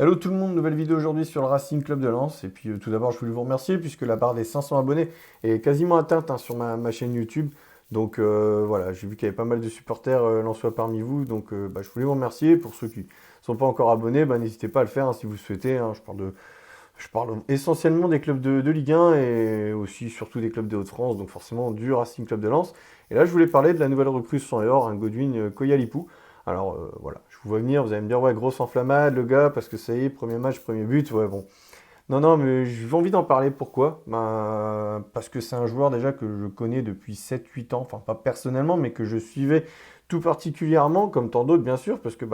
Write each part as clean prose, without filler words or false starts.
Hello tout le monde, nouvelle vidéo aujourd'hui sur le Racing Club de Lens. Et puis tout d'abord, je voulais vous remercier puisque la barre des 500 abonnés est quasiment atteinte sur ma chaîne YouTube. Donc voilà, j'ai vu qu'il y avait pas mal de supporters lensois parmi vous. Donc je voulais vous remercier. Pour ceux qui ne sont pas encore abonnés, n'hésitez pas à le faire si vous le souhaitez. Je parle essentiellement des clubs de Ligue 1 et aussi surtout des clubs des Hauts-de-France, donc forcément du Racing Club de Lens. Et là, je voulais parler de la nouvelle recrue sans et or, un Godwin Koyalipou. Alors voilà, je vous vois venir, vous allez me dire, ouais, grosse enflammade, le gars, parce que ça y est, premier match, premier but, ouais, bon. Non, non, mais j'ai envie d'en parler, pourquoi? Parce que c'est un joueur déjà que je connais depuis 7 8 ans, enfin pas personnellement, mais que je suivais tout particulièrement, comme tant d'autres, bien sûr, parce que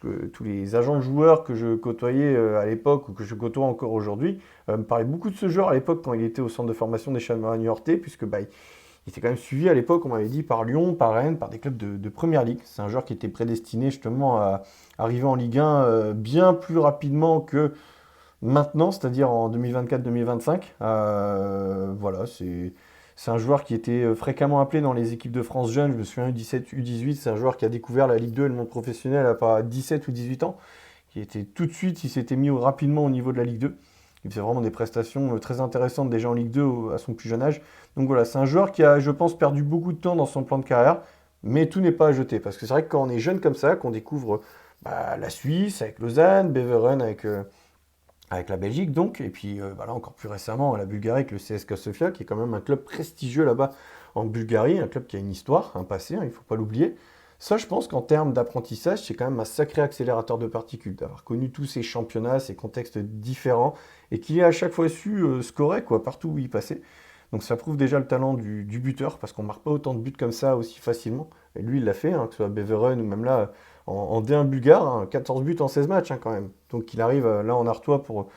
que tous les agents de joueurs que je côtoyais à l'époque, ou que je côtoie encore aujourd'hui, me parlaient beaucoup de ce joueur à l'époque quand il était au centre de formation des Chamois Niortais, puisque il était quand même suivi à l'époque, on m'avait dit, par Lyon, par Rennes, par des clubs de Première Ligue. C'est un joueur qui était prédestiné justement à arriver en Ligue 1 bien plus rapidement que maintenant, c'est-à-dire en 2024-2025. Voilà, c'est un joueur qui était fréquemment appelé dans les équipes de France jeunes. Je me souviens U17, U18, c'est un joueur qui a découvert la Ligue 2 et le monde professionnel à pas 17 ou 18 ans, qui était tout de suite, il s'était mis rapidement au niveau de la Ligue 2. Il faisait vraiment des prestations très intéressantes déjà en Ligue 2 à son plus jeune âge. Donc voilà, c'est un joueur qui a, je pense, perdu beaucoup de temps dans son plan de carrière, mais tout n'est pas à jeter. Parce que c'est vrai que quand on est jeune comme ça, qu'on découvre la Suisse avec Lausanne, Beveren avec la Belgique donc, et puis là encore plus récemment la Bulgarie avec le CSKA Sofia, qui est quand même un club prestigieux là-bas en Bulgarie, un club qui a une histoire, un passé, hein, il ne faut pas l'oublier. Ça, je pense qu'en termes d'apprentissage, c'est quand même un sacré accélérateur de particules, d'avoir connu tous ces championnats, ces contextes différents, et qui a à chaque fois su scorer quoi, partout où il passait. Donc ça prouve déjà le talent du buteur, parce qu'on ne marque pas autant de buts comme ça aussi facilement. Et lui, il l'a fait, hein, que ce soit Beveren ou même là, en D1 bulgare, hein, 14 buts en 16 matchs hein, quand même. Donc il arrive là en Artois pour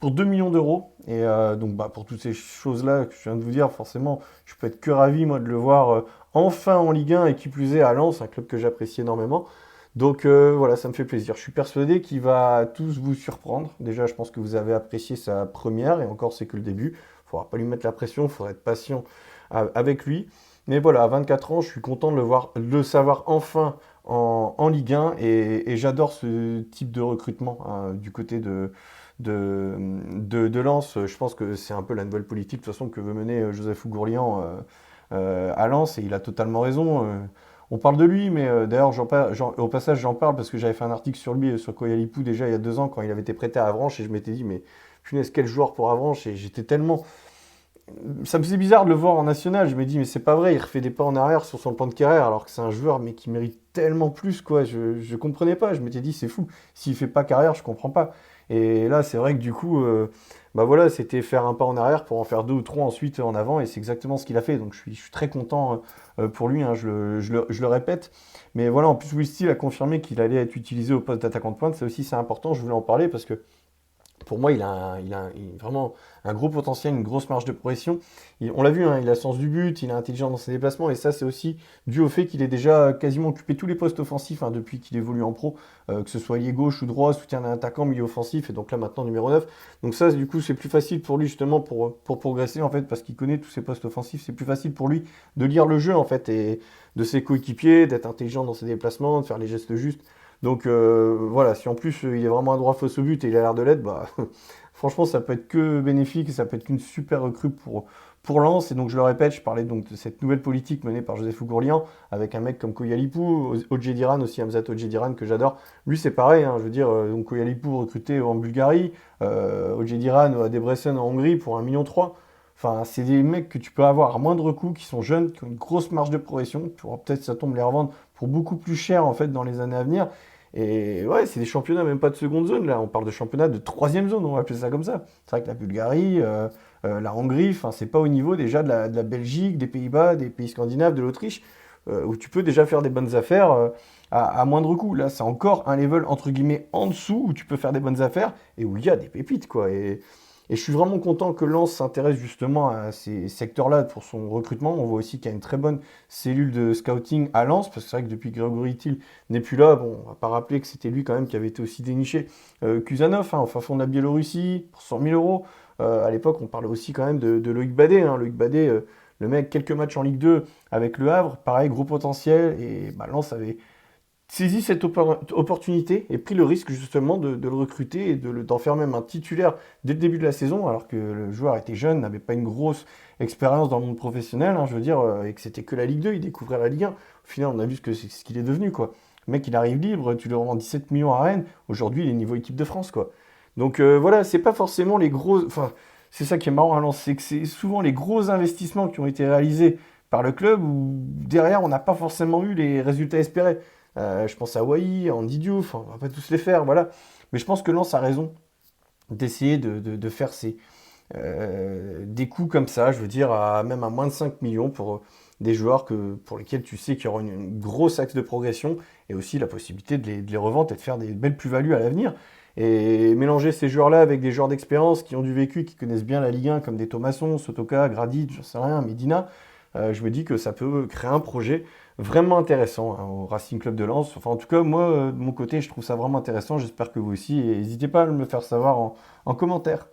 2 millions d'euros. Et donc pour toutes ces choses-là que je viens de vous dire, forcément, je peux être que ravi moi de le voir enfin en Ligue 1 et qui plus est à Lens, un club que j'apprécie énormément. Donc voilà, ça me fait plaisir. Je suis persuadé qu'il va tous vous surprendre. Déjà, je pense que vous avez apprécié sa première, et encore, c'est que le début. Il ne faudra pas lui mettre la pression, il faudra être patient avec lui. Mais voilà, à 24 ans, je suis content de de le savoir enfin en Ligue 1, et j'adore ce type de recrutement hein, du côté de Lens. Je pense que c'est un peu la nouvelle politique de toute façon que veut mener Joseph Ougourlian à Lens, et il a totalement raison. On parle de lui, mais d'ailleurs, au passage, j'en parle parce que j'avais fait un article sur lui, sur Koyalipou, déjà il y a 2 ans, quand il avait été prêté à Avranches, et je m'étais dit, mais punaise, quel joueur pour Avranches, et j'étais tellement. Ça me faisait bizarre de le voir en national, je me dis, mais c'est pas vrai, il refait des pas en arrière sur son plan de carrière, alors que c'est un joueur, mais qui mérite tellement plus, quoi. Je comprenais pas, je m'étais dit, c'est fou, s'il fait pas carrière, je comprends pas. Et là, c'est vrai que du coup, voilà, c'était faire un pas en arrière pour en faire deux ou trois ensuite en avant, et c'est exactement ce qu'il a fait. Donc je suis très content pour lui, hein, je le répète. Mais voilà, en plus, Will Steele a confirmé qu'il allait être utilisé au poste d'attaquant de pointe. Ça aussi, c'est important, je voulais en parler parce que pour moi, vraiment un gros potentiel, une grosse marge de progression. On l'a vu, hein, il a le sens du but, il est intelligent dans ses déplacements, et ça, c'est aussi dû au fait qu'il ait déjà quasiment occupé tous les postes offensifs hein, depuis qu'il évolue en pro, que ce soit ailier gauche ou droit, soutien d'un attaquant, milieu offensif, et donc là maintenant numéro 9. Donc ça, du coup, c'est plus facile pour lui justement pour progresser en fait, parce qu'il connaît tous ses postes offensifs. C'est plus facile pour lui de lire le jeu en fait, et de ses coéquipiers, d'être intelligent dans ses déplacements, de faire les gestes justes. Donc voilà, si en plus il est vraiment un droit fausse au but et il a l'air de l'être, franchement ça peut être que bénéfique, et ça peut être qu'une super recrue pour Lens. Et donc je le répète, je parlais donc de cette nouvelle politique menée par Joseph Ougourlian, avec un mec comme Koyalipou, Odjediran aussi, Hamzat Odjediran que j'adore. Lui c'est pareil, hein, je veux dire, donc Koyalipou recruté en Bulgarie, Odjediran à Debrecen en Hongrie pour 1,3 million. Enfin, c'est des mecs que tu peux avoir à moindre coût, qui sont jeunes, qui ont une grosse marge de progression. Tu pourras peut-être, ça tombe, les revendre pour beaucoup plus cher en fait dans les années à venir. Et ouais, c'est des championnats même pas de seconde zone, là. On parle de championnats de troisième zone, on va appeler ça comme ça. C'est vrai que la Bulgarie, la Hongrie, enfin, c'est pas au niveau déjà de la Belgique, des Pays-Bas, des pays scandinaves, de l'Autriche, où tu peux déjà faire des bonnes affaires à moindre coût. Là, c'est encore un level entre guillemets en dessous, où tu peux faire des bonnes affaires et où il y a des pépites, quoi. Et je suis vraiment content que Lens s'intéresse justement à ces secteurs-là pour son recrutement. On voit aussi qu'il y a une très bonne cellule de scouting à Lens, parce que c'est vrai que depuis que Grégory Thiel n'est plus là, bon, on va pas rappeler que c'était lui quand même qui avait été aussi déniché Kuzanov, hein, au fin fond de la Biélorussie, pour 100 000 euros. À l'époque, on parlait aussi quand même de Loïc Badet. Hein. Loïc Badet, le mec, quelques matchs en Ligue 2 avec Le Havre, pareil, gros potentiel. Et Lens avait saisi cette opportunité et pris le risque justement de le recruter et d'en faire même un titulaire dès le début de la saison, alors que le joueur était jeune, n'avait pas une grosse expérience dans le monde professionnel, hein, je veux dire, et que c'était que la Ligue 2, il découvrait la Ligue 1. Au final, on a vu ce qu'il est devenu, quoi. Le mec, il arrive libre, tu le revends 17 millions à Rennes, aujourd'hui, il est niveau équipe de France, quoi. Donc voilà, c'est pas forcément les gros. Enfin, c'est ça qui est marrant à Lens, c'est que c'est souvent les gros investissements qui ont été réalisés par le club où derrière, on n'a pas forcément eu les résultats espérés. Je pense à Wai, à Andy Diouf, on va pas tous les faire, voilà. Mais je pense que Lens a raison d'essayer de faire des coups comme ça, je veux dire, même à moins de 5 millions pour des joueurs pour lesquels tu sais qu'il y aura une grosse axe de progression et aussi la possibilité de les revendre et de faire des belles plus-values à l'avenir. Et mélanger ces joueurs-là avec des joueurs d'expérience qui ont du vécu, qui connaissent bien la Ligue 1, comme des Thomasson, Sotoka, Grady, j'en sais rien, Medina, je me dis que ça peut créer un projet vraiment intéressant hein, au Racing Club de Lens. Enfin, en tout cas, moi, de mon côté, je trouve ça vraiment intéressant. J'espère que vous aussi. Et n'hésitez pas à me le faire savoir en commentaire.